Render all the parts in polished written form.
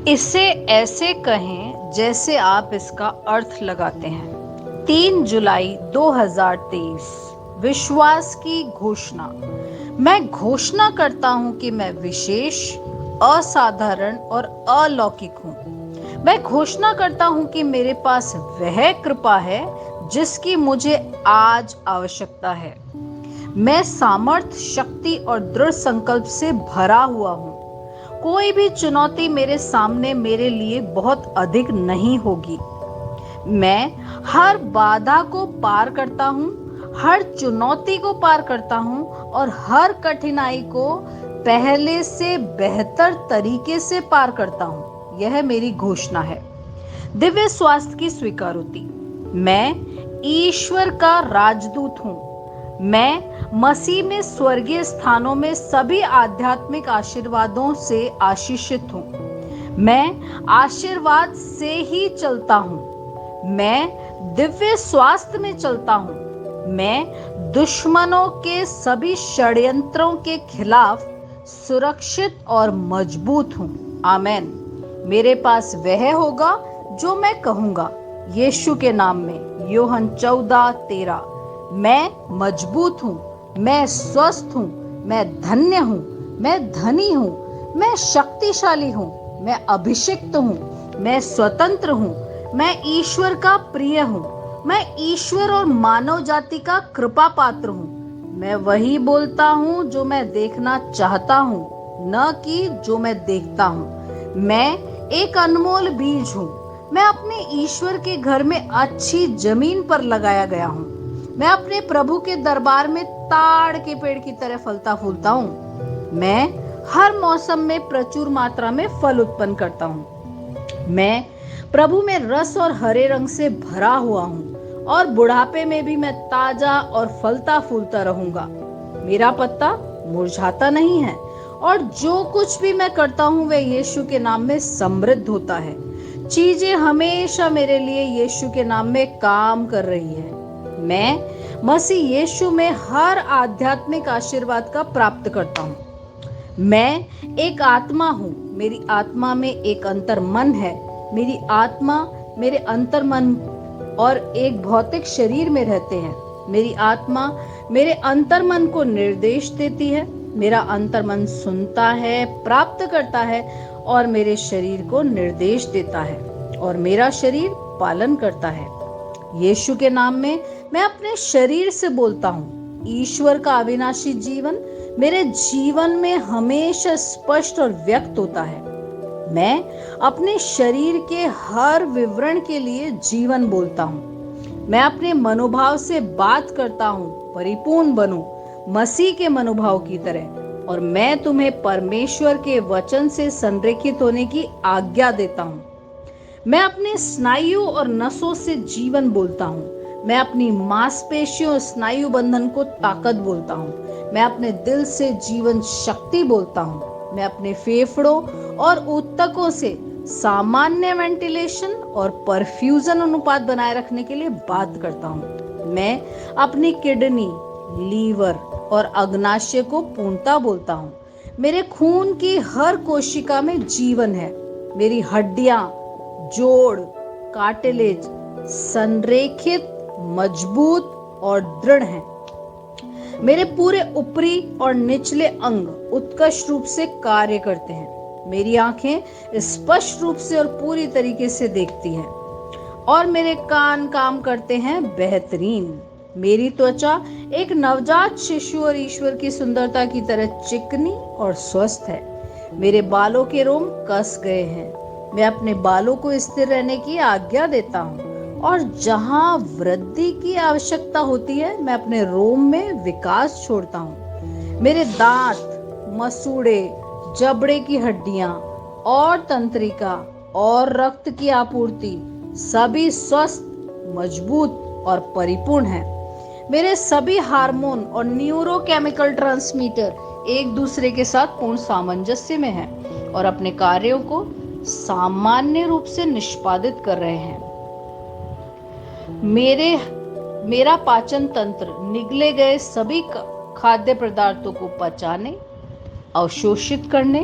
इसे ऐसे कहें जैसे आप इसका अर्थ लगाते हैं। 3 जुलाई 2023, विश्वास की घोषणा। मैं घोषणा करता हूं कि मैं विशेष, असाधारण और अलौकिक हूं। मैं घोषणा करता हूं कि मेरे पास वह कृपा है जिसकी मुझे आज आवश्यकता है। मैं सामर्थ, शक्ति और दृढ़ संकल्प से भरा हुआ हूं। कोई भी चुनौती मेरे सामने मेरे लिए बहुत अधिक नहीं होगी। मैं हर बाधा को पार करता हूँ, हर चुनौती को पार करता हूँ और हर कठिनाई को पहले से बेहतर तरीके से पार करता हूँ। यह मेरी घोषणा है। दिव्य स्वास्थ्य की स्वीकारोति। मैं ईश्वर का राजदूत हूँ। मैं मसीह में स्वर्गीय स्थानों में सभी आध्यात्मिक आशीर्वादों से आशीषित हूँ। मैं आशीर्वाद से ही चलता हूँ। मैं दिव्य स्वास्थ्य में चलता हूँ। मैं दुश्मनों के सभी षड्यंत्रों के खिलाफ सुरक्षित और मजबूत हूँ। आमेन। मेरे पास वह होगा जो मैं कहूँगा। यीशु के नाम में। यूहन्ना 14:13। मैं मजबूत हूँ, मैं स्वस्थ हूँ, मैं धन्य हूँ, मैं धनी हूँ, मैं शक्तिशाली हूँ, मैं अभिषिक्त हूँ, मैं स्वतंत्र हूँ, मैं ईश्वर का प्रिय हूँ, मैं ईश्वर और मानव जाति का कृपा पात्र हूँ। मैं वही बोलता हूँ जो मैं देखना चाहता हूँ, न कि जो मैं देखता हूँ। मैं एक अनमोल बीज हूँ। मैं अपने ईश्वर के घर में अच्छी जमीन पर लगाया गया हूँ। मैं अपने प्रभु के दरबार में ताड़ के पेड़ की तरह फलता फूलता हूँ। मैं हर मौसम में प्रचुर मात्रा में फल उत्पन्न करता हूँ। मैं प्रभु में रस और हरे रंग से भरा हुआ हूँ और बुढ़ापे में भी मैं ताजा और फलता फूलता रहूंगा। मेरा पत्ता मुरझाता नहीं है और जो कुछ भी मैं करता हूँ वह यीशु के नाम में समृद्ध होता है। चीजें हमेशा मेरे लिए यीशु के नाम में काम कर रही है। मैं मसीह यीशु में हर आध्यात्मिक आशीर्वाद का प्राप्त करता हूँ। मैं एक आत्मा हूँ। मेरी आत्मा में एक अंतर मन है। मेरी आत्मा मेरे अंतर मन और एक भौतिक शरीर में रहते हैं। मेरी आत्मा मेरे अंतर मन को निर्देश देती है। मेरा अंतर मन सुनता है, प्राप्त करता है और मेरे शरीर को निर्देश देता है और मेरा शरीर पालन करता है। यीशु के नाम में मैं अपने शरीर से बोलता हूँ। ईश्वर का अविनाशी जीवन मेरे जीवन में हमेशा स्पष्ट और व्यक्त होता है। मैं अपने शरीर के हर विवरण के लिए जीवन बोलता हूँ। मैं अपने मनोभाव से बात करता हूँ। परिपूर्ण बनो मसीह के मनोभाव की तरह और मैं तुम्हें परमेश्वर के वचन से संरेखित होने की आज्ञा देता हूँ। मैं अपने स्नायु और नसों से जीवन बोलता हूँ। मैं अपनी मांसपेशियों स्नायु बंधन को ताकत बोलता हूँ। मैं अपने दिल से जीवन शक्ति बोलता हूँ। मैं अपने फेफड़ों और ऊतकों से सामान्य वेंटिलेशन और परफ्यूजन अनुपात बनाए रखने के लिए बात करता हूँ। मैं अपनी किडनी, लीवर और अग्नाशय को पूर्णता बोलता हूँ। मेरे खून की हर कोशिका में जीवन है। मेरी हड्डियां, जोड़, कार्टिलेज संरेखित, मजबूत और दृढ़ हैं। मेरे पूरे ऊपरी और निचले अंग उत्कृष्ट रूप से कार्य करते हैं। मेरी आंखें स्पष्ट रूप से और पूरी तरीके से देखती हैं और मेरे कान काम करते हैं बेहतरीन। मेरी त्वचा एक नवजात शिशु और ईश्वर की सुंदरता की तरह चिकनी और स्वस्थ है। मेरे बालों के रोम कस गए हैं। मैं अपने बालों को स्थिर रहने की आज्ञा देता हूँ और जहाँ वृद्धि की आवश्यकता होती है मैं अपने रोम में विकास छोड़ता हूँ। मेरे दांत, मसूड़े, जबड़े की हड्डियां और तंत्रिका और रक्त की आपूर्ति सभी स्वस्थ, मजबूत और परिपूर्ण हैं। मेरे सभी हार्मोन और न्यूरोकेमिकल ट्रांसमीटर एक दूसरे के साथ पूर्ण सामंजस्य में हैं और अपने कार्यों को सामान्य रूप से निष्पादित कर रहे हैं। मेरा पाचन तंत्र निगले गए सभी खाद्य पदार्थों को पचाने, अवशोषित करने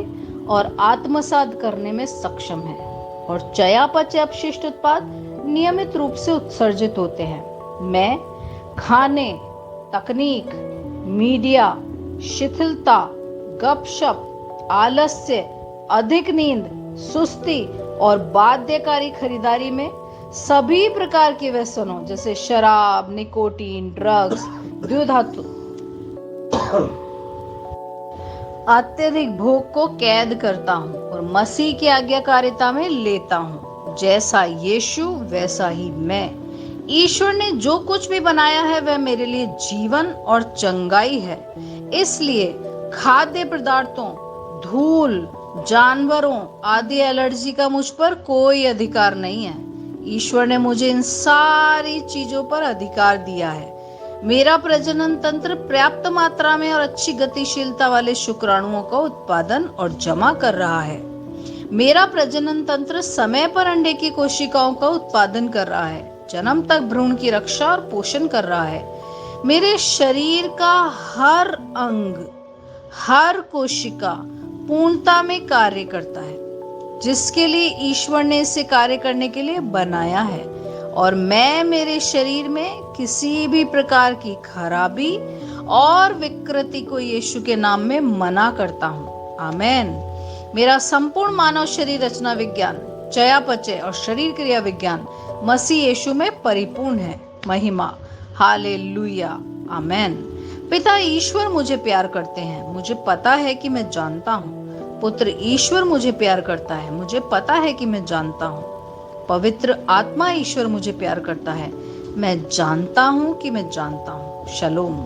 और आत्मसात करने में सक्षम है, और चयापचय अपशिष्ट उत्पाद नियमित रूप से उत्सर्जित होते हैं। मैं खाने, तकनीक, मीडिया, शिथिलता, गपशप, आलस्य, अधिक नींद, सुस्ती और बाध्यकारी खरीदारी में सभी प्रकार के व्यसनों जैसे शराब, निकोटीन, ड्रग्स, द्युधातु, अत्यधिक भोग को कैद करता हूँ और मसीह की आज्ञाकारिता में लेता हूँ। जैसा यीशु वैसा ही मैं। ईश्वर ने जो कुछ भी बनाया है वह मेरे लिए जीवन और चंगाई है। इसलिए खाद्य पदार्थों, धूल, जानवरों आदि एलर्जी का मुझ पर कोई अधिकार नहीं है। ईश्वर ने मुझे इन सारी चीजों पर अधिकार दिया है। मेरा प्रजनन तंत्र पर्याप्त मात्रा में और अच्छी गतिशीलता वाले शुक्राणुओं का उत्पादन और जमा कर रहा है। मेरा प्रजनन तंत्र समय पर अंडे की कोशिकाओं का उत्पादन कर रहा है, जन्म तक भ्रूण की रक्षा और पोषण कर रहा है। मेरे शरीर का हर अंग, हर कोशिका पूर्णता में कार्य करता है, जिसके लिए ईश्वर ने इसे कार्य करने के लिए बनाया है। और मैं मेरे शरीर में किसी भी प्रकार की खराबी और विकृति को यीशु के नाम में मना करता हूँ। आमेन। मेरा संपूर्ण मानव शरीर रचना विज्ञान, चयापचय और शरीर क्रिया विज्ञान मसीह यीशु में परिपूर्ण है। महिमा, हालेलुया, आमेन। पिता ईश्वर मुझे प्यार करते हैं, मुझे पता है कि मैं जानता हूँ। पुत्र ईश्वर मुझे प्यार करता है, मुझे पता है कि मैं जानता हूँ। पवित्र आत्मा ईश्वर मुझे प्यार करता है, मैं जानता हूँ कि मैं जानता हूँ। शलोम।